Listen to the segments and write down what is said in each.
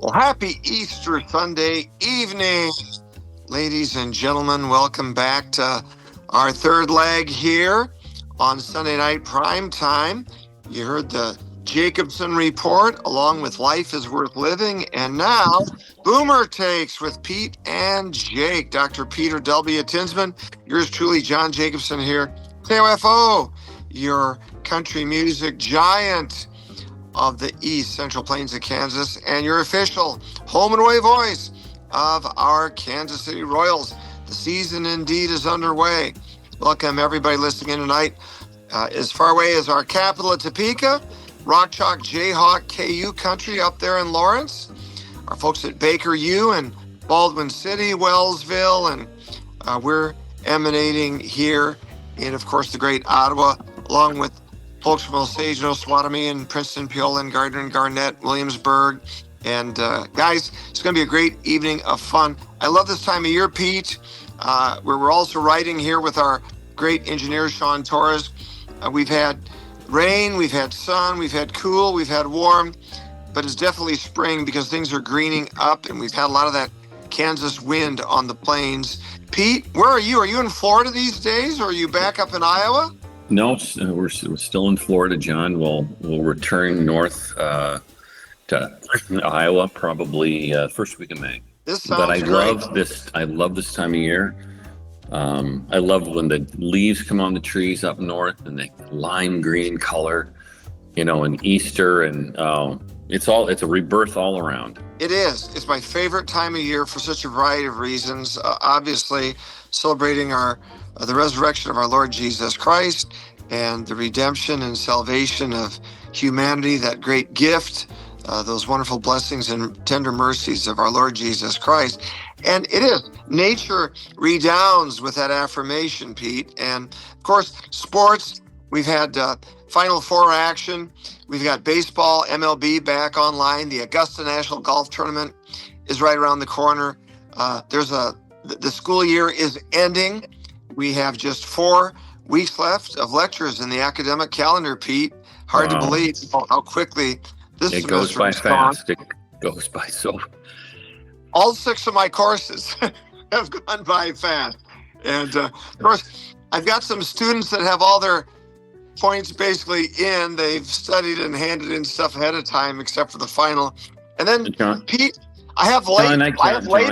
Well, happy Easter Sunday evening, ladies and gentlemen. Welcome back to our third leg here on Sunday Night Prime Time. You heard the Jacobson Report along with Life is Worth Living. And now, Boomer Takes with Pete and Jake. Dr. Peter W. Tinsman, yours truly, John Jacobson here. KOFO, your country music giant of the East Central Plains of Kansas, and your official home and away voice of our Kansas City Royals. The season indeed is underway. Welcome everybody listening in tonight. As far away as our capital of Topeka, Rock Chalk Jayhawk KU country up there in Lawrence. Our folks at Baker U and Baldwin City, Wellsville, and we're emanating here in, of course, the great Ottawa, along with folks from Osage, Osawatomie, and Princeton, Piola, Gardner, and Garnett, Williamsburg. And guys, it's going to be a great evening of fun. I love this time of year, Pete, where we're also riding here with our great engineer, Sean Torres. We've had rain, we've had sun, we've had cool, we've had warm, but it's definitely spring because things are greening up, and we've had a lot of that Kansas wind on the plains. Pete, where are you? Are you in Florida these days, or are you back up in Iowa? No, we're still in Florida, John. We'll return north to Iowa probably first week of May. This sounds great. I love this time of year. I love when the leaves come on the trees up north and the lime green color, and Easter, and it's a rebirth all around. It is. It's my favorite time of year for such a variety of reasons. Obviously, celebrating the resurrection of our Lord Jesus Christ and the redemption and salvation of humanity, that great gift, those wonderful blessings and tender mercies of our Lord Jesus Christ. And it is. Nature redounds with that affirmation, Pete. And, of course, sports, we've had Final Four action. We've got baseball, MLB back online. The Augusta National Golf Tournament is right around the corner. The school year is ending. We have just 4 weeks left of lectures in the academic calendar, Pete. Hard to believe how quickly this semester goes by fast. Gone. It goes by so. All 6 of my courses have gone by fast. And, of course, I've got some students that have all their points basically in. They've studied and handed in stuff ahead of time, except for the final. And then, John, Pete, I have late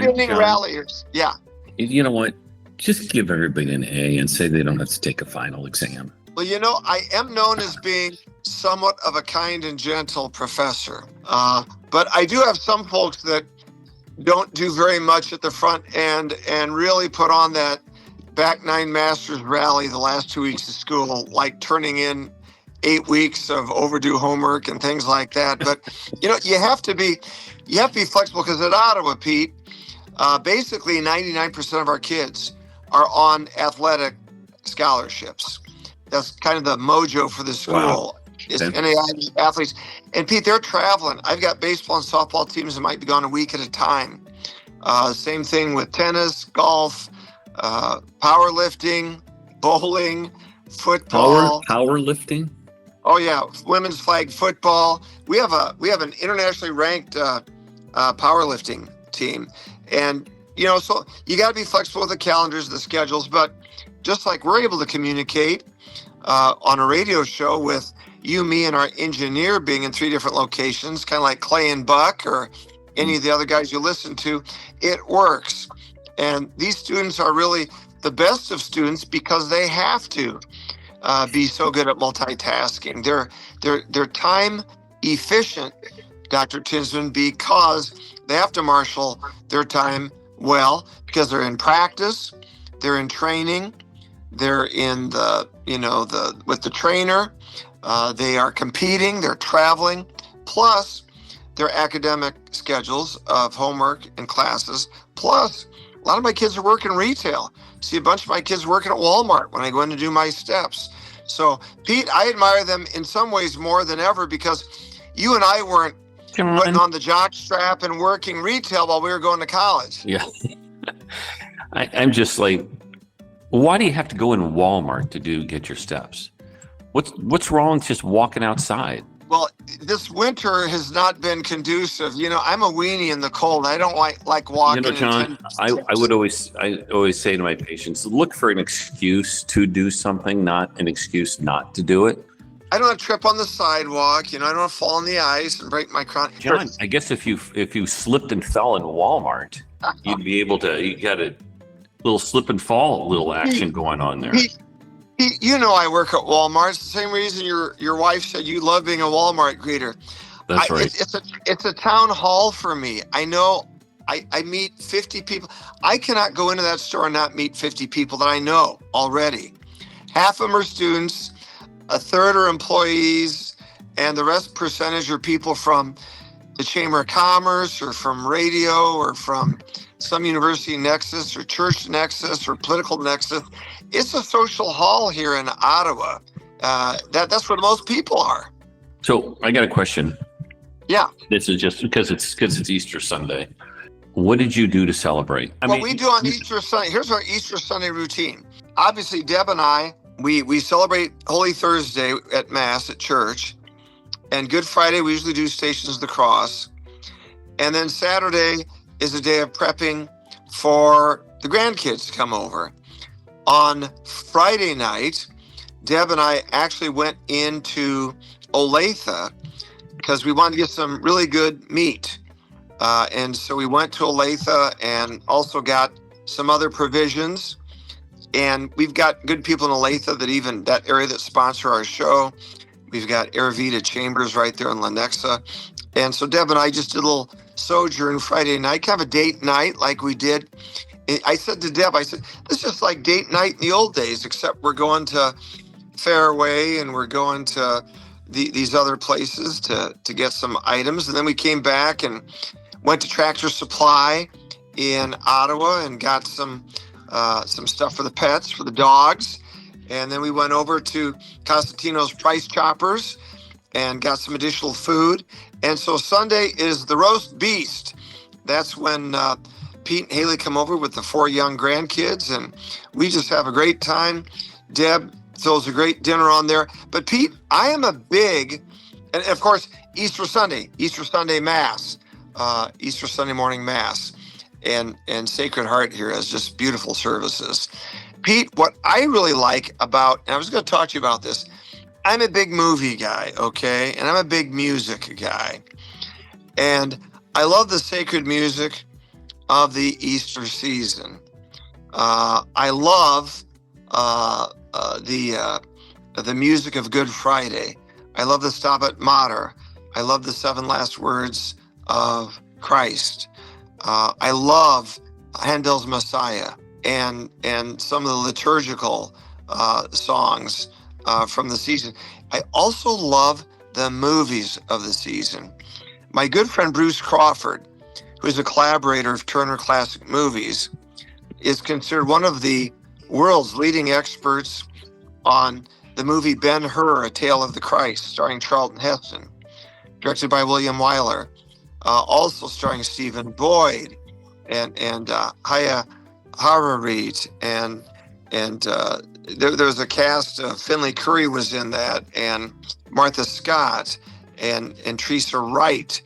inning ralliers. Yeah. You know what? Just give everybody an A and say they don't have to take a final exam. Well, I am known as being somewhat of a kind and gentle professor. But I do have some folks that don't do very much at the front end and really put on that back 9 masters rally the last 2 weeks of school, like turning in 8 weeks of overdue homework and things like that. But, you have to be flexible, because at Ottawa, Pete, basically 99% of our kids are on athletic scholarships. That's kind of the mojo for the school. Wow. Is NAI athletes. And Pete, they're traveling. I've got baseball and softball teams that might be gone a week at a time. Same thing with tennis, golf, powerlifting, bowling, football. Powerlifting? Oh yeah, women's flag football. We have an internationally ranked powerlifting team, and so you got to be flexible with the calendars, the schedules. But just like we're able to communicate on a radio show with you, me, and our engineer being in 3 different locations, kind of like Clay and Buck or any of the other guys you listen to, it works. And these students are really the best of students because they have to be so good at multitasking. They're time efficient, Dr. Tinsman, because they have to marshal their time well, because they're in practice, they're in training, they're in with the trainer, they are competing, they're traveling, plus their academic schedules of homework and classes, plus a lot of my kids are working retail. See a bunch of my kids working at Walmart when I go in to do my steps. So, Pete, I admire them in some ways more than ever, because you and I weren't putting on the jock strap and working retail while we were going to college. Yeah. I'm just like, why do you have to go in Walmart to get your steps? What's wrong with just walking outside? Well, this winter has not been conducive. I'm a weenie in the cold. I don't like walking. John, I always say to my patients, look for an excuse to do something, not an excuse not to do it. I don't want to trip on the sidewalk. I don't want to fall on the ice and break my crown. John, I guess if you slipped and fell in Walmart, you'd be able to. You got a little slip and fall little action going on there. I work at Walmart. It's the same reason your wife said you love being a Walmart greeter. That's right. It's a town hall for me. I know I meet 50 people. I cannot go into that store and not meet 50 people that I know already. Half of them are students, a third are employees, and the rest percentage are people from the Chamber of Commerce or from radio or from some university nexus or church nexus or political nexus. It's a social hall here in Ottawa. That's where most people are. So I got a question. Yeah. This is just because it's Easter Sunday. What did you do to celebrate? We do on Easter Sunday. Here's our Easter Sunday routine. Obviously, Deb and I, we celebrate Holy Thursday at Mass at church. And Good Friday, we usually do Stations of the Cross. And then Saturday is a day of prepping for the grandkids to come over. On Friday night, Deb and I actually went into Olathe because we wanted to get some really good meat. And so we went to Olathe and also got some other provisions. And we've got good people in Olathe that area that sponsor our show. We've got Airvita Chambers right there in Lenexa. And so Deb and I just did a little sojourn Friday night, kind of a date night like we did. I said to Deb, this is just like date night in the old days, except we're going to Fairway and we're going to these other places to get some items. And then we came back and went to Tractor Supply in Ottawa and got some stuff for the pets, for the dogs. And then we went over to Costantino's Price Choppers and got some additional food. And so Sunday is the roast beast. That's when Pete and Haley come over with the 4 young grandkids, and we just have a great time. Deb throws a great dinner on there. But Pete, I am a big, and of course, Easter Sunday Mass, Easter Sunday morning Mass, and Sacred Heart here has just beautiful services. Pete, what I really like about, and I was going to talk to you about this, I'm a big movie guy, okay? And I'm a big music guy. And I love the sacred music of the Easter season. I love the music of Good Friday. I love the Stabat Mater. I love the 7 last words of Christ. I love Handel's Messiah and some of the liturgical songs from the season. I also love the movies of the season. My good friend Bruce Crawford, who is a collaborator of Turner Classic Movies, is considered one of the world's leading experts on the movie Ben-Hur, A Tale of the Christ, starring Charlton Heston, directed by William Wyler, also starring Stephen Boyd and Haya Hararit, and there was a cast. Finley Curry was in that, and Martha Scott, and Teresa Wright,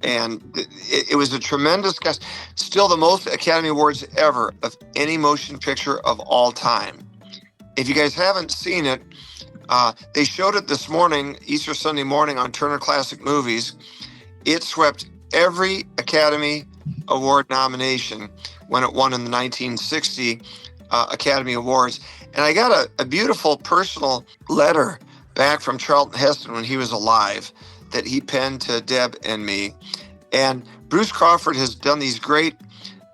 and it was a tremendous cast. Still the most Academy Awards ever of any motion picture of all time. If you guys haven't seen it, they showed it this morning, Easter Sunday morning, on Turner Classic Movies. It swept every Academy Award nomination when it won in the 1960 Academy Awards. And I got a beautiful personal letter back from Charlton Heston when he was alive that he penned to Deb and me. And Bruce Crawford has done these great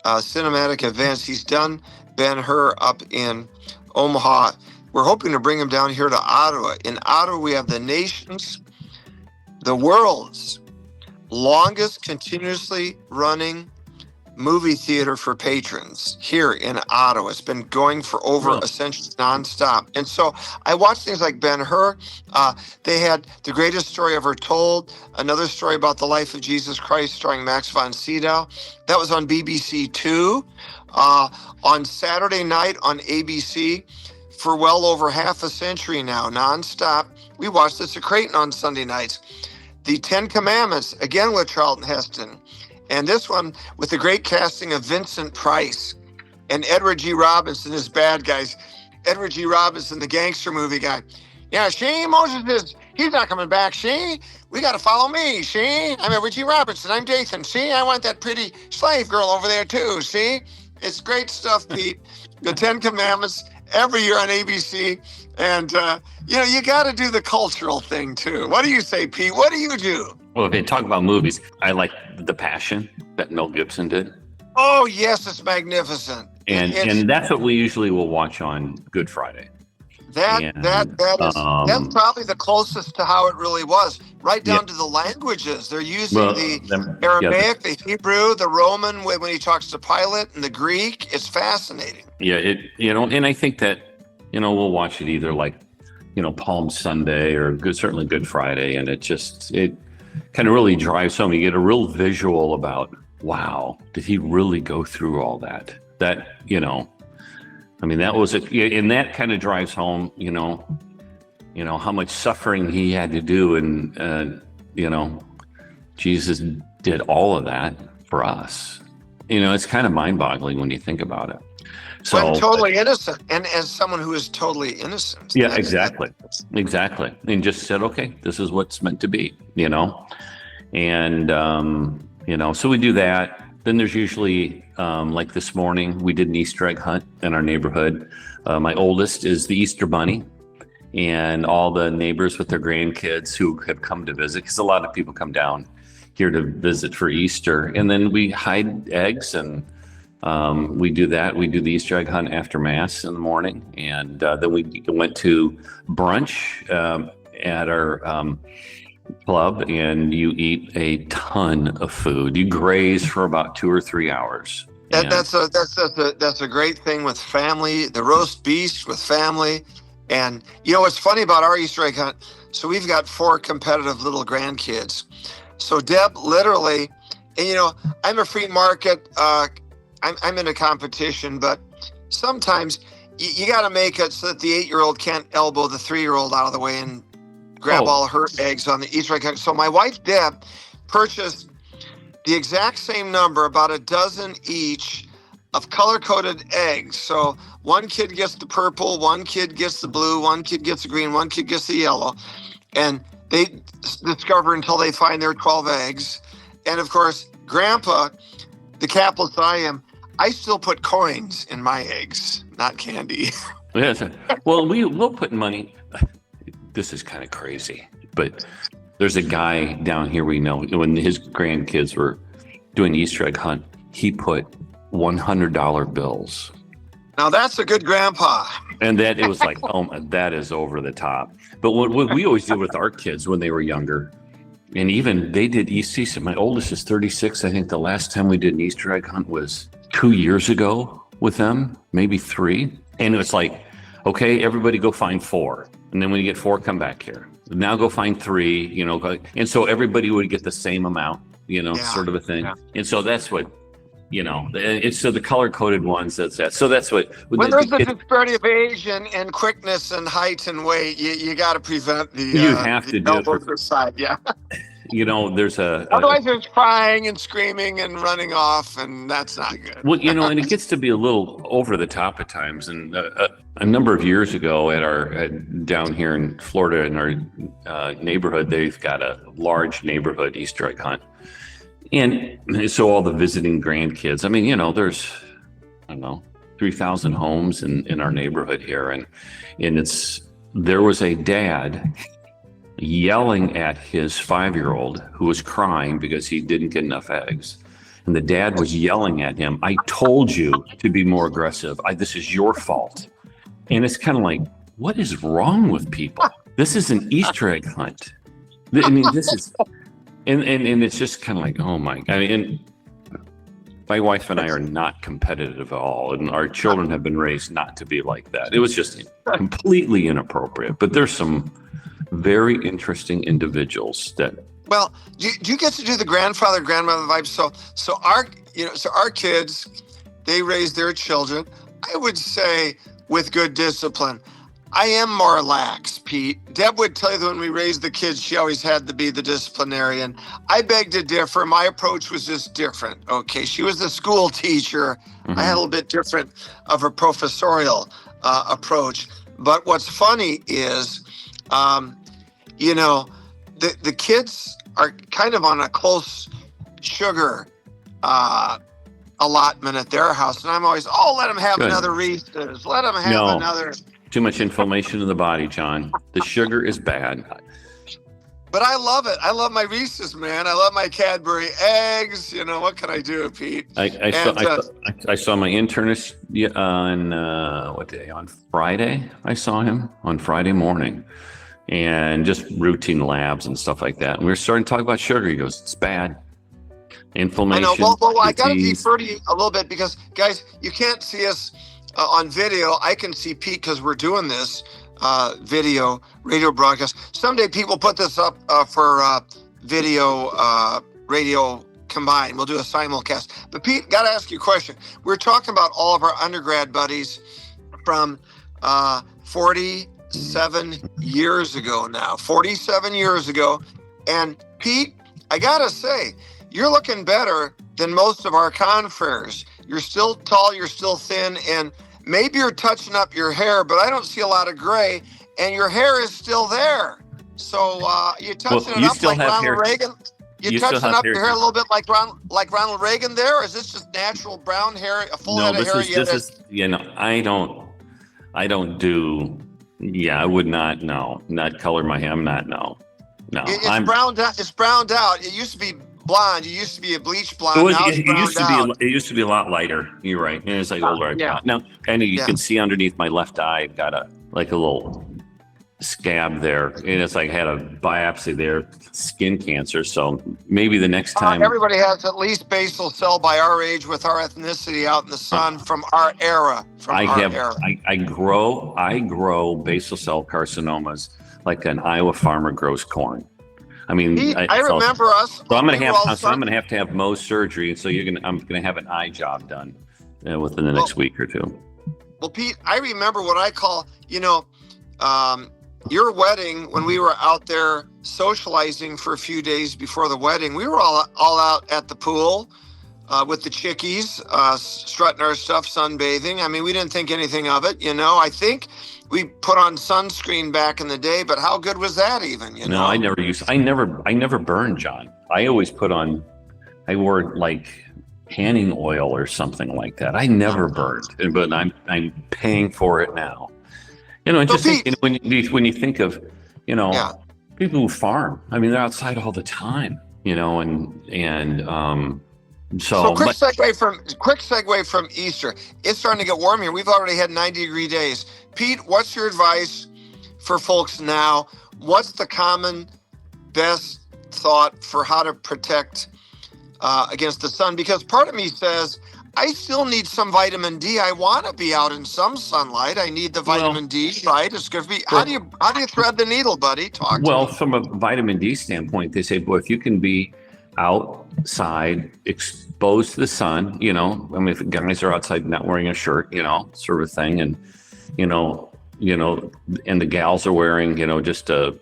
cinematic events. He's done Ben-Hur up in Omaha. We're hoping to bring him down here to Ottawa. In Ottawa, we have the world's longest continuously running movie theater for patrons here in Ottawa. It's been going for over a century nonstop. And so I watched things like Ben-Hur. They had The Greatest Story Ever Told, another story about the life of Jesus Christ starring Max von Sydow. That was on BBC Two. On Saturday night on ABC, for well over half a century now, nonstop, we watched this at Creighton on Sunday nights. The Ten Commandments, again with Charlton Heston. And this one with the great casting of Vincent Price and Edward G. Robinson as bad guys. Edward G. Robinson, the gangster movie guy. Yeah, he's not coming back, we got to follow me, I'm Edward G. Robinson, I'm Dathan, I want that pretty slave girl over there too, It's great stuff, Pete. The Ten Commandments, every year on ABC. And, you got to do the cultural thing too. What do you say, Pete? What do you do? Well, if they talk about movies, I like The Passion that Mel Gibson did. Oh, yes, it's magnificent. And that's what we usually will watch on Good Friday. That's probably the closest to how it really was. Right down to the languages. They're using the Aramaic, the Hebrew, the Roman when he talks to Pilate, and the Greek. It's fascinating. Yeah, and I think that, we'll watch it either like, Palm Sunday or certainly Good Friday. And it kind of really drives home. You get a real visual about, wow, did he really go through all that? That, that was and that kind of drives home, how much suffering he had to do. And, Jesus did all of that for us. It's kind of mind boggling when you think about it. So I'm totally innocent. And as someone who is totally innocent. Yeah, exactly. And just said, okay, this is what's meant to be, and, so we do that. Then there's usually, like this morning, we did an Easter egg hunt in our neighborhood. My oldest is the Easter Bunny, and all the neighbors with their grandkids who have come to visit, because a lot of people come down here to visit for Easter. And then we hide eggs, and we do that. We do the Easter egg hunt after Mass in the morning. And then we went to brunch at our club, and you eat a ton of food. You graze for about 2 or 3 hours. That's a great thing with family. The roast beef with family, and what's funny about our Easter egg hunt. So we've got 4 competitive little grandkids. So Deb, literally, and I'm a free market. I'm in a competition, but sometimes you got to make it so that the 8-year-old can't elbow the 3-year-old out of the way and grab all her eggs on the Easter egg hunt. So my wife, Deb, purchased the exact same number, about a dozen each, of color-coded eggs. So one kid gets the purple, one kid gets the blue, one kid gets the green, one kid gets the yellow. And they discover until they find their 12 eggs. And of course, Grandpa, the capitalist I am, I still put coins in my eggs, not candy. Yes. Well, we'll put money. This is kind of crazy, but there's a guy down here we know, when his grandkids were doing the Easter egg hunt, he put $100 bills. Now that's a good grandpa. And that it was like, that is over the top. But what we always did with our kids when they were younger, and even they did Easter. My oldest is 36. I think the last time we did an Easter egg hunt was 2 years ago with them, maybe 3. And it was like, okay, everybody go find 4. And then when you get 4, come back here. Now go find 3, and so everybody would get the same amount, sort of a thing. Yeah. And so that's what, it's so the color coded ones, that's that. So that's what. When there's a disparity of age and quickness and height and weight, you got to prevent the. You have to do it. Side, yeah. There's otherwise there's crying and screaming and running off, and that's not good. Well, and it gets to be a little over the top at times. And a number of years ago down here in Florida in our neighborhood, they've got a large neighborhood Easter egg hunt. And so all the visiting grandkids, there's, 3,000 homes in our neighborhood here. And there was a dad yelling at his 5-year-old who was crying because he didn't get enough eggs. And the dad was yelling at him, I told you to be more aggressive. This is your fault. And it's kind of like, what is wrong with people? This is an Easter egg hunt. This is, and it's just kind of like, oh my God. And my wife and I are not competitive at all. And our children have been raised not to be like that. It was just completely inappropriate. But there's some very interesting individuals that. Well, do you get to do the grandfather grandmother vibe? So our kids, they raise their children, I would say, with good discipline. I am more lax, Pete. Deb would tell you that when we raised the kids, she always had to be the disciplinarian. I beg to differ. My approach was just different. Okay, she was the school teacher. I had a little bit different of a professorial approach. But what's funny is, you know, the kids are kind of on a close sugar allotment at their house, and I'm always, let them have another Reese's. Let them have another. Too much inflammation in the body, John. The sugar is bad. But I love it. I love my Reese's, man. I love my Cadbury eggs. You know, what can I do, Pete? I saw my internist on what day? On Friday. I saw him on Friday morning, and just routine labs and stuff like that. And we were starting to talk about sugar. He goes, "It's bad. Inflammation." I know. Well, I got to defer to you a little bit because, guys, you can't see us on video. I can see Pete because we're doing this video radio broadcast. Someday Pete will put this up for video radio combined. We'll do a simulcast. But Pete, got to ask you a question. We're talking about all of our undergrad buddies from 47 years ago now. 47 years ago. And Pete, I got to say, you're looking better than most of our confreres. You're still tall, you're still thin, and maybe you're touching up your hair, but I don't see a lot of gray, and your hair is still there. So you're touching it up like Ronald Reagan? You're touching up your hair a little bit like Ronald Reagan there, or is this just natural brown hair, a full head of hair? This is, I would not color my hair. No. It's browned out. It used to be blonde. You used to be a bleach blonde. It used to be a lot lighter. You're right. And it's like older. Yeah. Now, kind of, you can see underneath my left eye, I've got a little scab there, and it's like I had a biopsy there, skin cancer. So maybe the next time. Everybody has at least basal cell by our age with our ethnicity out in the sun from our era. I grow basal cell carcinomas like an Iowa farmer grows corn. I mean, Pete, I remember us. So I'm gonna have to have Mohs surgery. So I'm gonna have an eye job done within the next week or two. Well, Pete, I remember what I call, your wedding when we were out there socializing for a few days before the wedding. We were all out at the pool with the chickies, strutting our stuff, sunbathing. I mean, we didn't think anything of it. I think we put on sunscreen back in the day, but how good was that even? No, I never burned, John. I always I wore like tanning oil or something like that. I never burned, but I'm paying for it now. When you think of, people who farm, I mean, they're outside all the time, So quick segue from Easter. It's starting to get warm here. We've already had 90-degree days. Pete, what's your advice for folks now? What's the common best thought for how to protect against the sun? Because part of me says, I still need some vitamin D. I want to be out in some sunlight. I need the vitamin D, right? It's good for me. How do you thread the needle, buddy? Talk to me. Well, from a vitamin D standpoint, they say, if you can be outside, exposed to the sun, I mean, if guys are outside not wearing a shirt, sort of thing, and and the gals are wearing, just a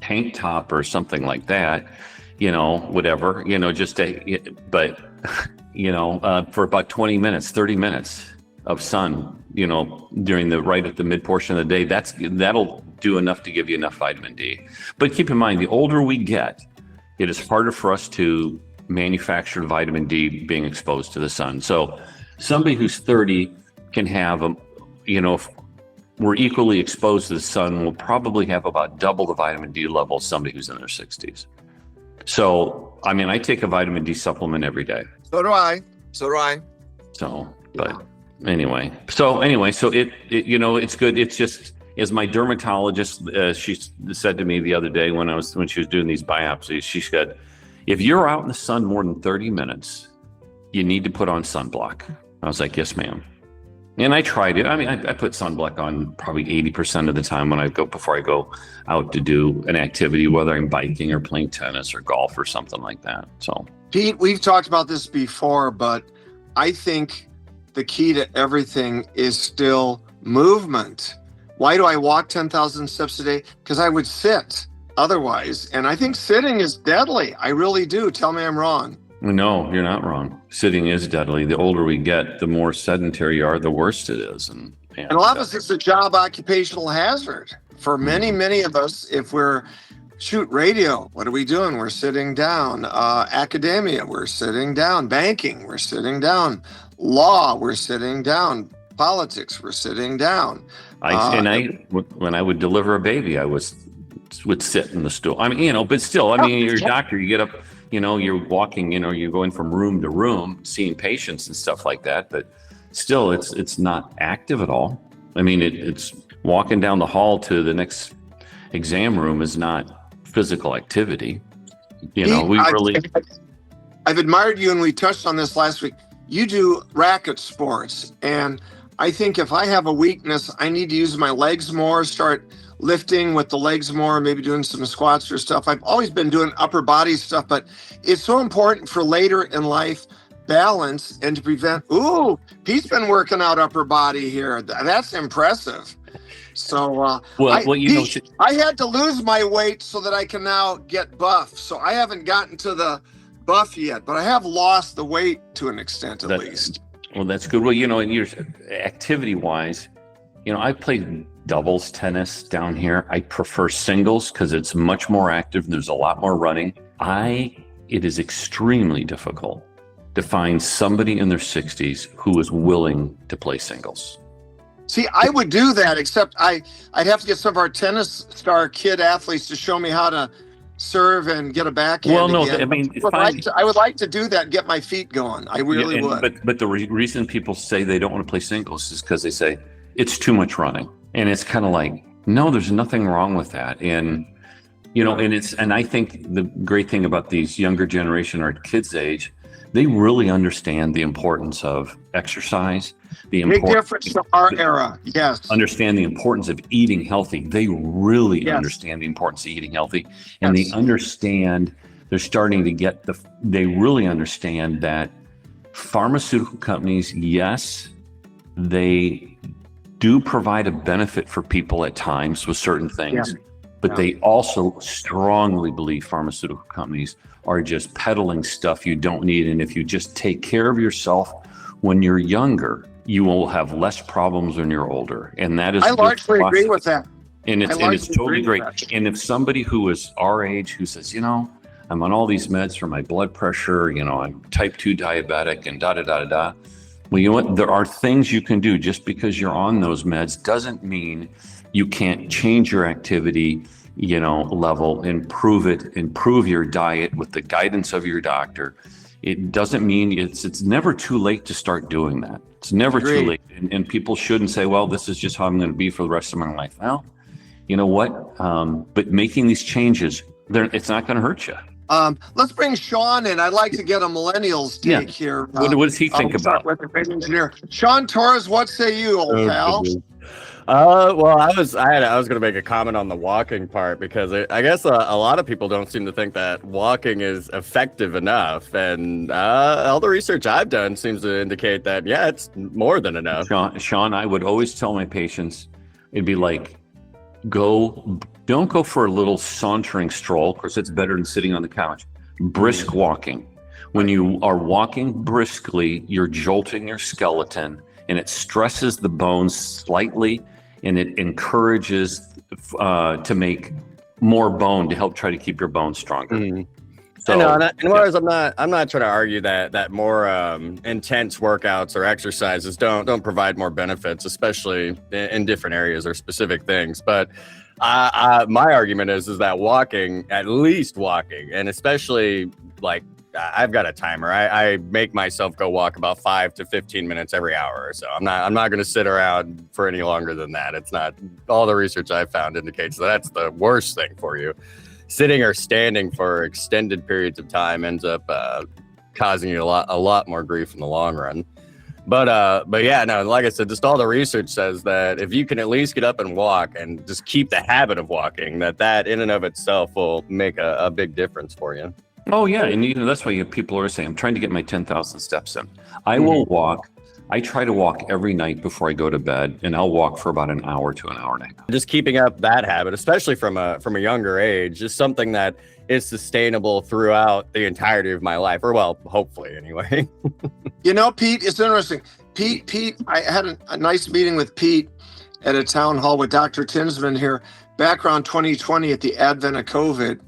tank top or something like that, whatever, for about 20 minutes, 30 minutes of sun, during right at the mid portion of the day, that'll do enough to give you enough vitamin D. But keep in mind, the older we get, it is harder for us to manufacture vitamin D being exposed to the sun. So somebody who's 30 can have, if we're equally exposed to the sun, will probably have about double the vitamin D level of somebody who's in their 60s. So, I mean, I take a vitamin D supplement every day. So do I. Anyway, so it's good. It's just, as my dermatologist, she said to me the other day when she was doing these biopsies, she said, if you're out in the sun more than 30 minutes, you need to put on sunblock. I was like, yes, ma'am. And I tried it. I mean, I put sunblock on probably 80% of the time before I go out to do an activity, whether I'm biking or playing tennis or golf or something like that. So, Pete, we've talked about this before, but I think the key to everything is still movement. Why do I walk 10,000 steps a day? Because I would sit otherwise. And I think sitting is deadly. I really do. Tell me I'm wrong. No, you're not wrong. Sitting is deadly. The older we get, the more sedentary you are, the worse it is. And a lot of us, it's a job occupational hazard. For many of us, if we're radio, what are we doing? We're sitting down. Academia, we're sitting down. Banking, we're sitting down. Law, we're sitting down. Politics, we're sitting down. When I would deliver a baby, I would sit in the stool. I mean, but still, you're a doctor, you get up, you're walking, you're going from room to room, seeing patients and stuff like that. But still, it's not active at all. It's walking down the hall to the next exam room is not physical activity. I've admired you, and we touched on this last week. You do racket sports, and I think if I have a weakness, I need to use my legs more, start lifting with the legs more, maybe doing some squats or stuff. I've always been doing upper body stuff, but it's so important for later in life balance and to prevent, Pete's been working out upper body here. That's impressive. So I had to lose my weight so that I can now get buff. So I haven't gotten to the buff yet, but I have lost the weight to an extent at least. Well, that's good. Well, and your activity wise, I play doubles tennis down here. I prefer singles because it's much more active. There's a lot more running. It is extremely difficult to find somebody in their 60s who is willing to play singles. See, I would do that, except I'd have to get some of our tennis star kid athletes to show me how to serve and get a backhand. Well, no, again. I would like to do that and get my feet going. I really would. But the reason people say they don't want to play singles is because they say it's too much running. And it's kind of like, no, there's nothing wrong with that. And, and I think the great thing about these younger generation or kids' age, they really understand the importance of exercise. Big difference to our era, yes. Understand the importance of eating healthy. They really understand the importance of eating healthy. And they understand, they're starting to get they really understand that pharmaceutical companies, yes, they do provide a benefit for people at times with certain things, but they also strongly believe pharmaceutical companies are just peddling stuff you don't need. And if you just take care of yourself when you're younger, you will have less problems when you're older. And that is, I largely agree with that. And it's totally great. And if somebody who is our age who says, I'm on all these meds for my blood pressure, I'm type 2 diabetic and da-da-da-da-da. Well, you know what? There are things you can do. Just because you're on those meds doesn't mean you can't change your activity, level, improve your diet with the guidance of your doctor. It doesn't mean it's never too late to start doing that. It's never too late. And people shouldn't say, well, this is just how I'm going to be for the rest of my life. Well, you know what? But making these changes, it's not going to hurt you. Let's bring Sean in. I'd like to get a millennial's take here. What does he think about? With the great engineer, Sean Torres. What say you, old pal? Well, I was going to make a comment on the walking part because I guess a lot of people don't seem to think that walking is effective enough, and all the research I've done seems to indicate that it's more than enough. Sean, I would always tell my patients, it'd be like, don't go for a little sauntering stroll. Of course, it's better than sitting on the couch. Brisk walking. When you are walking briskly, you're jolting your skeleton, and it stresses the bones slightly, and it encourages to make more bone to help try to keep your bones stronger. Mm-hmm. So, whereas I'm not trying to argue that more intense workouts or exercises don't provide more benefits, especially in different areas or specific things. But my argument is that walking, at least walking, and especially like I've got a timer. I make myself go walk about 5 to 15 minutes every hour or so. I'm not going to sit around for any longer than that. It's not. All the research I've found indicates that's the worst thing for you. Sitting or standing for extended periods of time ends up causing you a lot more grief in the long run. But yeah, no, like I said, just all the research says that if you can at least get up and walk and just keep the habit of walking, that in and of itself will make a big difference for you. Oh, yeah. And that's why people are saying, I'm trying to get my 10,000 steps in. I will walk. I try to walk every night before I go to bed, and I'll walk for about an hour to an hour and a half. Just keeping up that habit, especially from a younger age, is something that is sustainable throughout the entirety of my life, or well, hopefully anyway. You know, Pete, it's interesting. Pete, I had a nice meeting with Pete at a town hall with Dr. Tinsman here back around 2020 at the advent of COVID.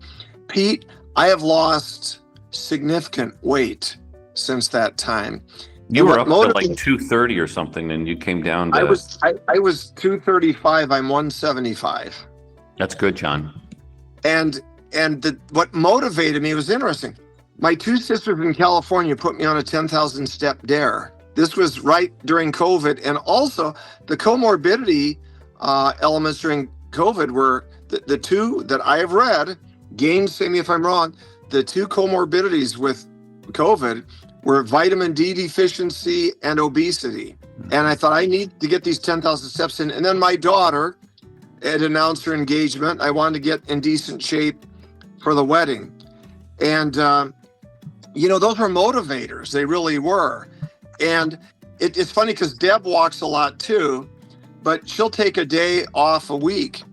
Pete, I have lost significant weight since that time. You were up to like 230 or something, and you came down to... I was 235. I'm 175. That's good, John. And what motivated me was interesting. My two sisters in California put me on a 10,000 step dare. This was right during COVID. And also the comorbidity elements during COVID were the two that I have read, gainsay me if I'm wrong, the two comorbidities with COVID were vitamin D deficiency and obesity. And I thought, I need to get these 10,000 steps in. And then my daughter had announced her engagement. I wanted to get in decent shape for the wedding. And, those were motivators. They really were. And it's funny because Deb walks a lot too, but she'll take a day off a week.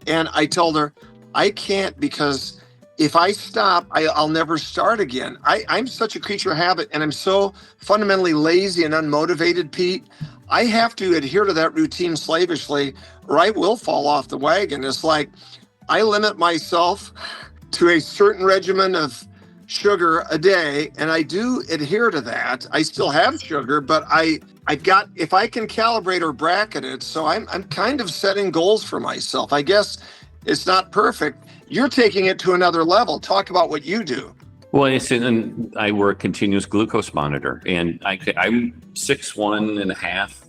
And I told her, I can't, because if I stop, I'll never start again. I'm such a creature of habit, and I'm so fundamentally lazy and unmotivated, Pete. I have to adhere to that routine slavishly, or I will fall off the wagon. It's like I limit myself to a certain regimen of sugar a day, and I do adhere to that. I still have sugar, but I've got, if I can calibrate or bracket it, so I'm kind of setting goals for myself. I guess it's not perfect. You're taking it to another level. Talk about what you do. Well, and I wear a continuous glucose monitor, and I'm 6'1.5",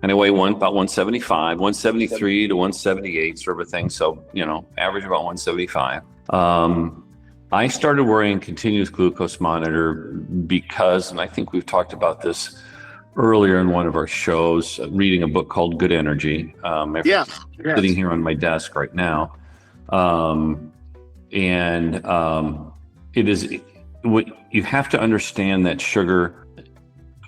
and I weigh about 175, 173 to 178 sort of a thing. So, average about 175. I started wearing a continuous glucose monitor because, and I think we've talked about this earlier in one of our shows, reading a book called Good Energy. Sitting here on my desk right now. It is what you have to understand, that sugar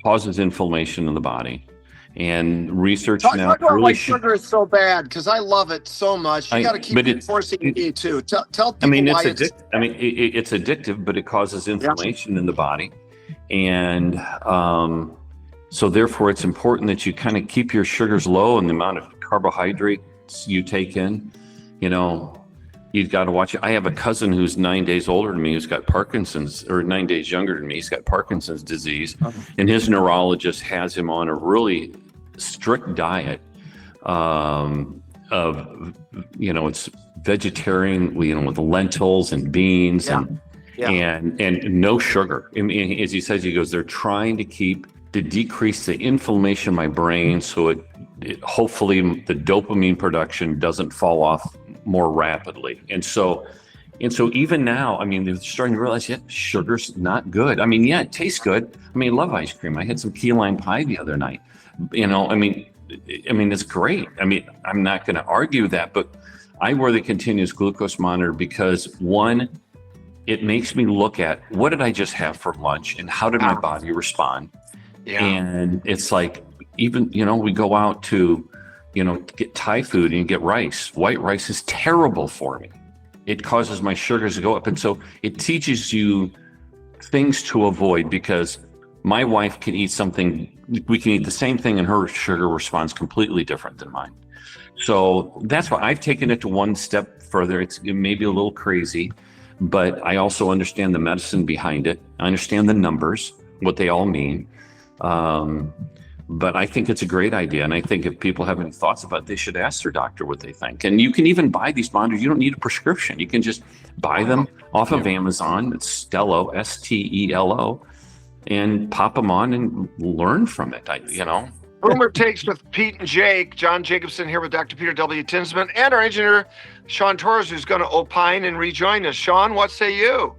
causes inflammation in the body, and research talk now about really why sugar is so bad, because I love it so much. You got to keep enforcing it too. Tell people why it's it's addictive, but it causes inflammation in the body, and so therefore it's important that you kind of keep your sugars low and the amount of carbohydrates you take in. You've got to watch it. I have a cousin who's 9 days older than me who's got Parkinson's, or 9 days younger than me. He's got Parkinson's disease, and his neurologist has him on a really strict diet it's vegetarian, with lentils and beans and no sugar. I mean, as he says, he goes, they're trying to decrease the inflammation in my brain, so it hopefully the dopamine production doesn't fall off more rapidly. And so even now, they're starting to realize, sugar's not good. It tastes good. I love ice cream. I had some key lime pie the other night. It's great. I'm not going to argue that, but I wear the continuous glucose monitor because, one, it makes me look at what did I just have for lunch and how did my body respond? Yeah. And it's like, even, we go out to, get Thai food and get rice. White rice is terrible for me. It causes my sugars to go up. And so it teaches you things to avoid, because my wife can eat something, we can eat the same thing, and her sugar responds completely different than mine. So that's why I've taken it to one step further. It may be a little crazy, but I also understand the medicine behind it. I understand the numbers, what they all mean. But I think it's a great idea. And I think if people have any thoughts about it, they should ask their doctor what they think. And you can even buy these monitors. You don't need a prescription. You can just buy them off of Amazon. It's Stelo, Stelo, and pop them on and learn from it. Boomer Takes with Pete and Jake. John Jacobson here with Dr. Peter W. Tinsman and our engineer, Sean Torres, who's going to opine and rejoin us. Sean, what say you?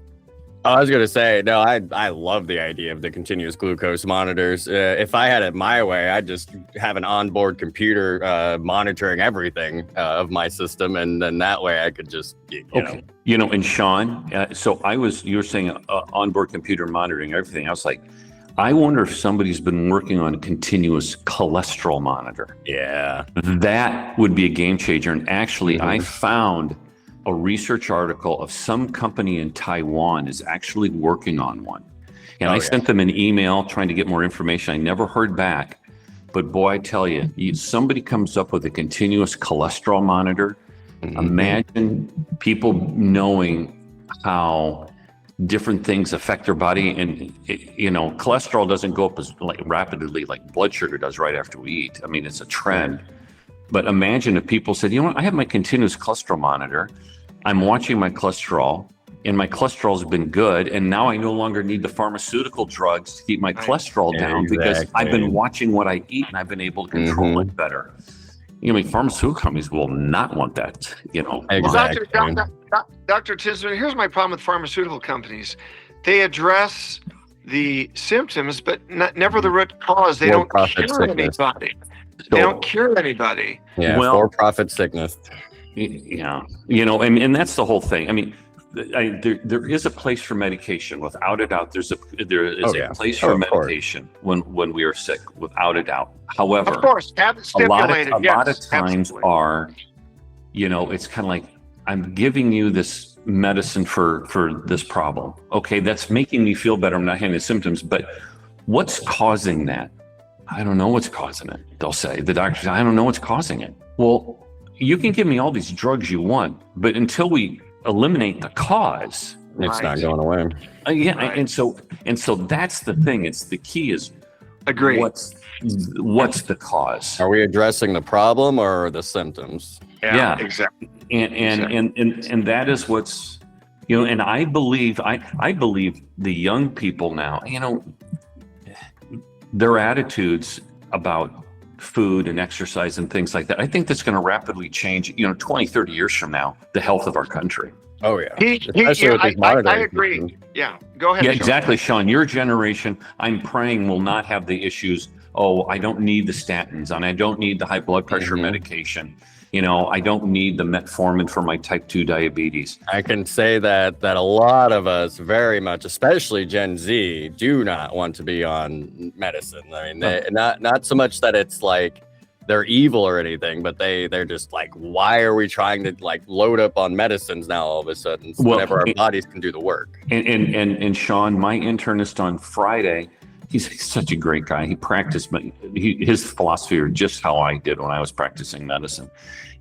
I was going to say, no, I love the idea of the continuous glucose monitors. If I had it my way, I'd just have an onboard computer monitoring everything of my system. And then that way I could just, And Sean, so you were saying onboard computer monitoring everything. I was like, I wonder if somebody's been working on a continuous cholesterol monitor. Yeah. That would be a game changer. And actually, Mhm. I found a research article of some company in Taiwan is actually working on one. And I sent them an email trying to get more information. I never heard back. But boy, I tell you, somebody comes up with a continuous cholesterol monitor. Mhm. Imagine people knowing how different things affect their body. And, cholesterol doesn't go up as rapidly like blood sugar does right after we eat. I mean, it's a trend. But imagine if people said, you know what, I have my continuous cholesterol monitor. I'm watching my cholesterol, and my cholesterol has been good. And now I no longer need the pharmaceutical drugs to keep my cholesterol down because I've been watching what I eat and I've been able to control it better. Pharmaceutical companies will not want that, Exactly. Well, Dr. Tinsman, here's my problem with pharmaceutical companies. They address the symptoms, but never the root cause. They don't cure anybody. They don't cure anybody. Yeah, for-profit sickness. Yeah, and that's the whole thing. I mean, there is a place for medication, without a doubt. There is a place for medication when we are sick, without a doubt. However, of course, have it stipulated. A lot of times it's kind of like, I'm giving you this medicine for this problem. Okay, that's making me feel better. I'm not having the symptoms, but what's causing that? I don't know what's causing it. They'll say, the doctor, I don't know what's causing it. Well, you can give me all these drugs you want, but until we eliminate the cause, it's not going away. And so that's the thing. It's the key is agree. What's the cause? Are we addressing the problem or the symptoms? Yeah, exactly. And that is what's, and I believe the young people now, their attitudes about food and exercise and things like that, I think that's going to rapidly change, 20, 30 years from now, the health of our country. Oh, yeah. I agree. Yeah, go ahead. Yeah, Sean. exactly, Sean. Your generation, I'm praying, will not have the issues. Oh, I don't need the statins, and I don't need the high blood pressure medication. I don't need the metformin for my type 2 diabetes. I can say that a lot of us, very much, especially Gen Z, do not want to be on medicine. I mean, not so much that it's like they're evil or anything, but they're just like, why are we trying to load up on medicines now all of a sudden whenever our bodies can do the work? And Sean, my internist on Friday, he's such a great guy. He practiced, his philosophy are just how I did when I was practicing medicine.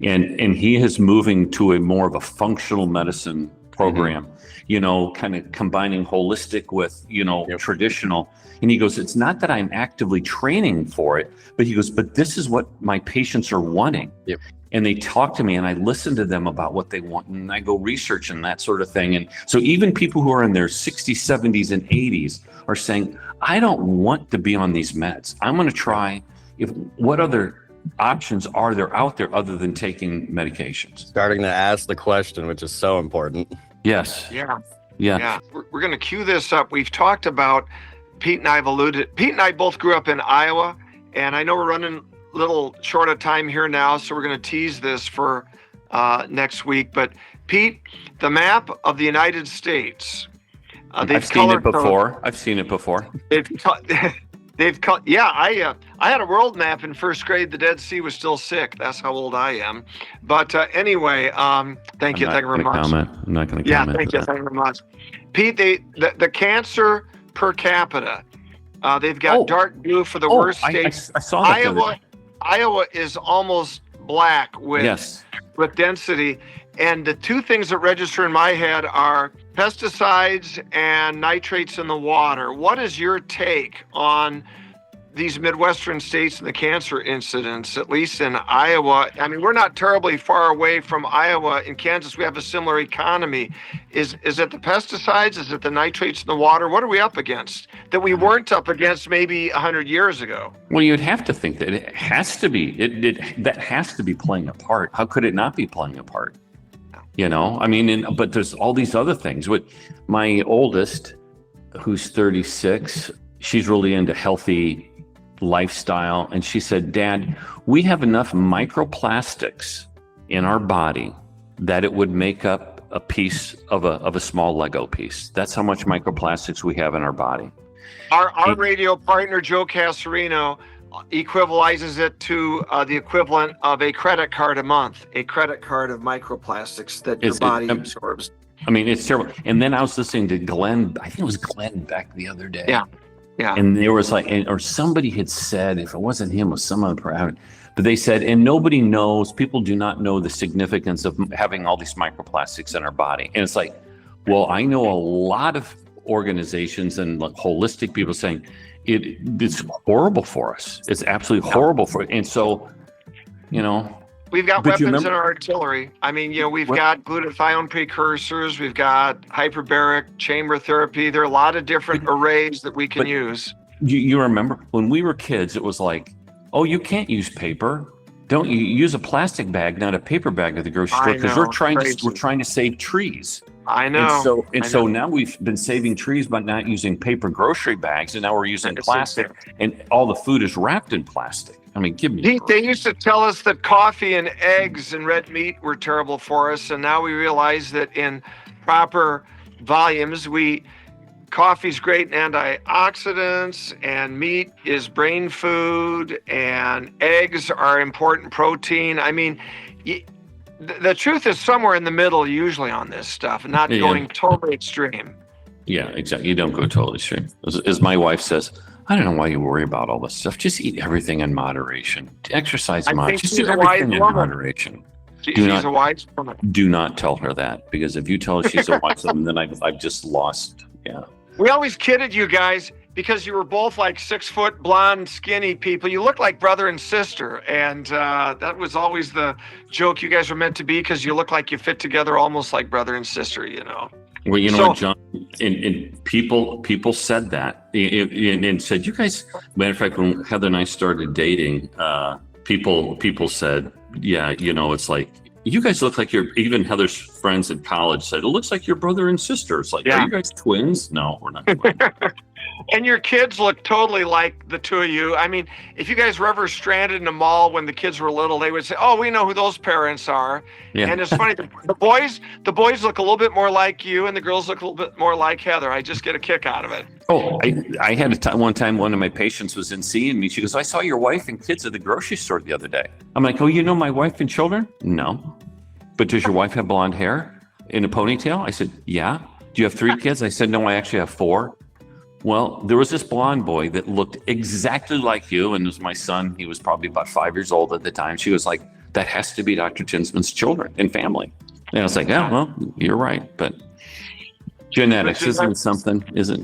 And he is moving to a more of a functional medicine program, kind of combining holistic with, traditional. And he goes, it's not that I'm actively training for it, but he goes, but this is what my patients are wanting. Yep. And they talk to me and I listen to them about what they want and I go research and that sort of thing. And so even people who are in their 60s, 70s, and 80s are saying, I don't want to be on these meds. I'm going to try what other options are there out there other than taking medications? Starting to ask the question, which is so important. Yes. Yeah. We're going to cue this up. We've talked about, Pete and I both grew up in Iowa, and I know we're running a little short of time here now, so we're going to tease this for next week. But Pete, the map of the United States. I've seen it before. I had a world map in first grade. The Dead Sea was still sick. That's how old I am. But anyway, thank you very much. I'm not going to comment. Yeah, thank you very much. Pete, the cancer per capita, they've got dark blue for the worst states. I saw that. Iowa is almost black with density. And the two things that register in my head are pesticides and nitrates in the water. What is your take on these Midwestern states and the cancer incidents, at least in Iowa? I mean, we're not terribly far away from Iowa. In Kansas, we have a similar economy. Is it the pesticides? Is it the nitrates in the water? What are we up against that we weren't up against maybe 100 years ago? Well, you'd have to think that it has to be. That has to be playing a part. How could it not be playing a part? But there's all these other things. With my oldest, who's 36, she's really into healthy lifestyle. And she said, Dad, we have enough microplastics in our body that it would make up a piece of a small Lego piece. That's how much microplastics we have in our body. Our radio partner, Joe Casarino, equivalizes it to the equivalent of a credit card a month, a credit card of microplastics that your body absorbs. I mean, it's terrible. And then I was listening to Glenn, I think it was Glenn Beck the other day. Yeah. Yeah. And there was or somebody had said, if it wasn't him, it was some other person, but they said, and nobody knows, people do not know the significance of having all these microplastics in our body. And it's like, well, I know a lot of organizations and like holistic people saying it's horrible for us. It's absolutely horrible for it. And so, we've got weapons in our artillery. I mean, we've got glutathione precursors, we've got hyperbaric chamber therapy. There are a lot of different arrays that we can use. You remember when we were kids, it was like, oh, you can't use paper. Don't you use a plastic bag, not a paper bag at the grocery store, because we're trying to save trees. I know. So now we've been saving trees by not using paper grocery bags, and now we're using plastic, and all the food is wrapped in plastic. I mean, give me. They used to tell us that coffee and eggs and red meat were terrible for us, and now we realize that in proper volumes, coffee's great in antioxidants, and meat is brain food, and eggs are important protein. I mean, the truth is somewhere in the middle usually on this stuff, and not going totally extreme. Yeah, exactly. You don't go totally extreme. As my wife says, I don't know why you worry about all this stuff. Just eat everything in moderation. Exercise moderation. Just do everything in moderation. She's a wise woman. Do not tell her that, because if you tell her she's a wise woman, then I've just lost. Yeah. We always kidded you guys because you were both like 6 foot blonde, skinny people. You look like brother and sister. And that was always the joke. You guys were meant to be because you look like you fit together almost like brother and sister, Well, what, John, and people said that and said, you guys, matter of fact, when Heather and I started dating, people said, yeah, it's like, you guys look like even Heather's friends in college said, it looks like your brother and sister. It's like, are you guys twins? No, we're not twins. And your kids look totally like the two of you. I mean, if you guys were ever stranded in a mall when the kids were little, they would say, oh, we know who those parents are. Yeah. And it's funny, the boys look a little bit more like you, and the girls look a little bit more like Heather. I just get a kick out of it. Oh, I had one time, one of my patients was in seeing me. She goes, I saw your wife and kids at the grocery store the other day. I'm like, oh, you know my wife and children? No. But does your wife have blonde hair in a ponytail? I said, yeah. Do you have 3 kids? I said, no, I actually have 4. Well, there was this blonde boy that looked exactly like you, and it was my son. He was probably about 5 years old at the time. She was like, that has to be Dr. Tinsman's children and family. And I was like, yeah, well, you're right. But genetics isn't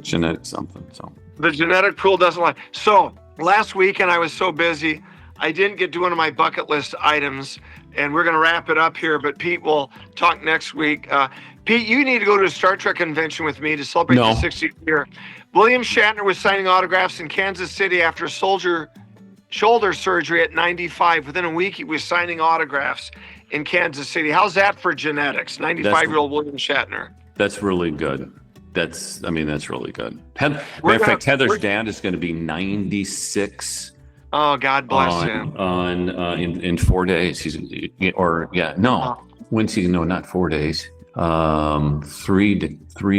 genetic something? So the genetic pool doesn't lie. So last weekend I was so busy, I didn't get to one of my bucket list items, and we're going to wrap it up here, but Pete will talk next week. Pete, you need to go to a Star Trek convention with me to celebrate the 60th year. William Shatner was signing autographs in Kansas City after shoulder surgery at 95. Within a week, he was signing autographs in Kansas City. How's that for genetics? 95-year-old William Shatner. That's really good. That's really good. Matter of fact, Heather's dad is going to be 96. Oh, God bless him. In 4 days. When's he? No, not 4 days. 3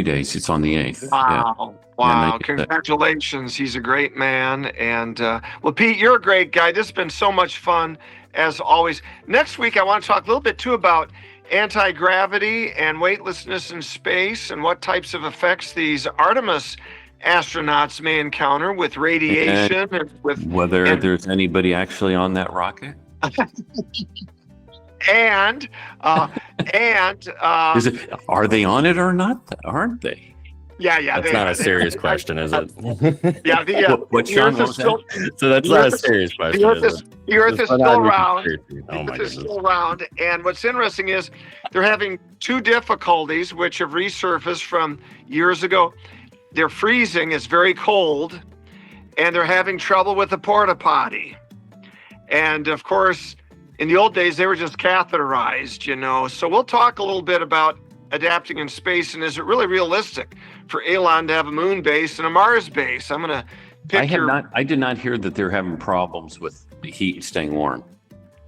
days. It's on the 8th. Wow. Yeah. Wow. Congratulations. He's a great man. And well, Pete, you're a great guy. This has been so much fun as always. Next week, I want to talk a little bit too about anti-gravity and weightlessness in space and what types of effects these Artemis astronauts may encounter with radiation and with whether there's anybody actually on that rocket. Are they on it or not? Aren't they? Yeah. That's not a serious question, is it? Yeah. So that's not a serious question. The Earth is still round. Still round. And what's interesting is they're having 2 difficulties which have resurfaced from years ago. They're freezing. It's very cold, and they're having trouble with the porta potty. And of course, in the old days, they were just catheterized, So we'll talk a little bit about adapting in space, and is it really realistic for Elon to have a moon base and a Mars base? I'm going to pick I did not hear that they're having problems with the heat staying warm.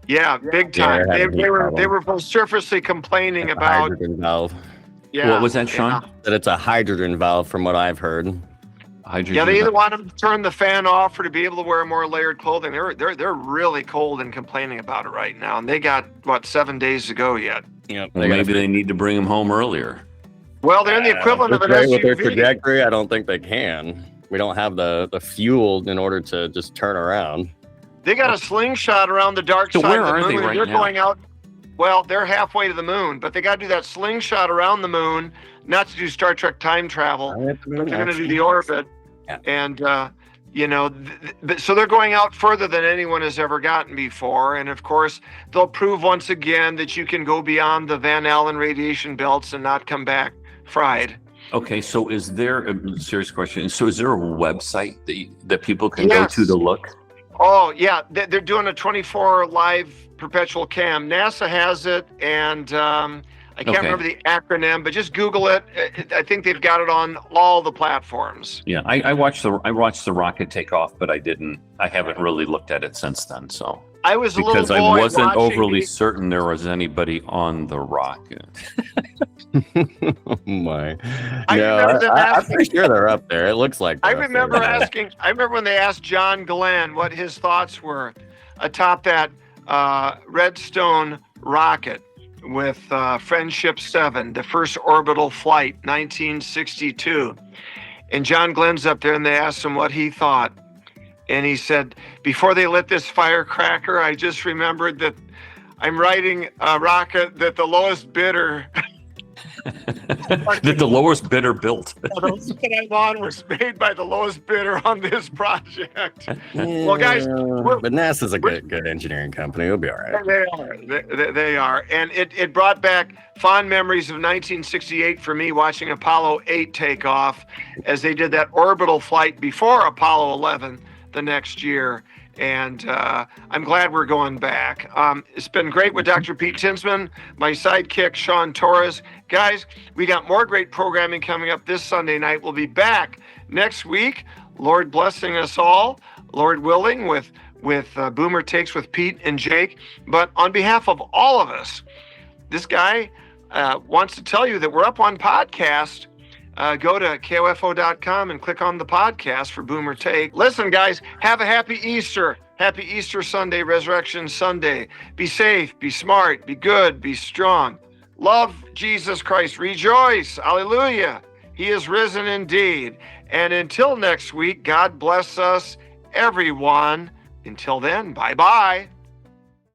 Yeah, big time. They were vociferously complaining about hydrogen valve. Yeah. What was that, Sean? That it's a hydrogen valve, from what I've heard. hydrogen. Yeah, they either want them to turn the fan off or to be able to wear more layered clothing. They're really cold and complaining about it right now, and they got 7 days to go yet. Yeah, Well, maybe they need to bring them home earlier. Well, they're in the equivalent of an with their SUV. trajectory. I don't think they can. We don't have the fuel in order to just turn around. They got a slingshot around the dark So side where of the are moon. they right They're now? going out. Well, they're halfway to the moon, but they got to do that slingshot around the moon, not to do Star Trek time travel. But they're going to do the orbit, Yeah. and so they're going out further than anyone has ever gotten before. And of course, they'll prove once again that you can go beyond the Van Allen radiation belts and not come back fried. Okay, so is there a serious question? So is there a website that people can go Yes. to look? Oh, yeah. They're doing a 24 live perpetual cam. NASA has it, and I can't Okay. remember the acronym, but just Google it. I think they've got it on all the platforms. Yeah, I watched the rocket take off, but I haven't really looked at it since then. So I was a because little I boy wasn't watching overly the- certain there was anybody on the rocket. Oh my! I No, remember them I'm asking- pretty sure they're up there. It looks like. I they're up remember there. I remember when they asked John Glenn what his thoughts were atop that Redstone rocket with Friendship 7, the first orbital flight, 1962. And John Glenn's up there, and they asked him what he thought. And he said, before they lit this firecracker, I just remembered that I'm riding a rocket that the lowest bidder That the lowest bidder built. the rocket I'm on was made by the lowest bidder on this project. Well, guys, but NASA's a good engineering company. It'll be all right. They are. They are. And it brought back fond memories of 1968 for me, watching Apollo 8 take off as they did that orbital flight before Apollo 11 the next year. And I'm glad we're going back. It's been great with Dr. Pete Tinsman, my sidekick, Sean Torres. Guys, we got more great programming coming up this Sunday night. We'll be back next week. Lord blessing us all, Lord willing, with Boomer Takes with Pete and Jake. But on behalf of all of us, this guy wants to tell you that we're up on podcast. Go to KOFO.com and click on the podcast for Boomer Take. Listen, guys, have a happy Easter. Happy Easter Sunday, Resurrection Sunday. Be safe, be smart, be good, be strong. Love Jesus Christ. Rejoice. Hallelujah. He is risen indeed. And until next week, God bless us, everyone. Until then, bye-bye.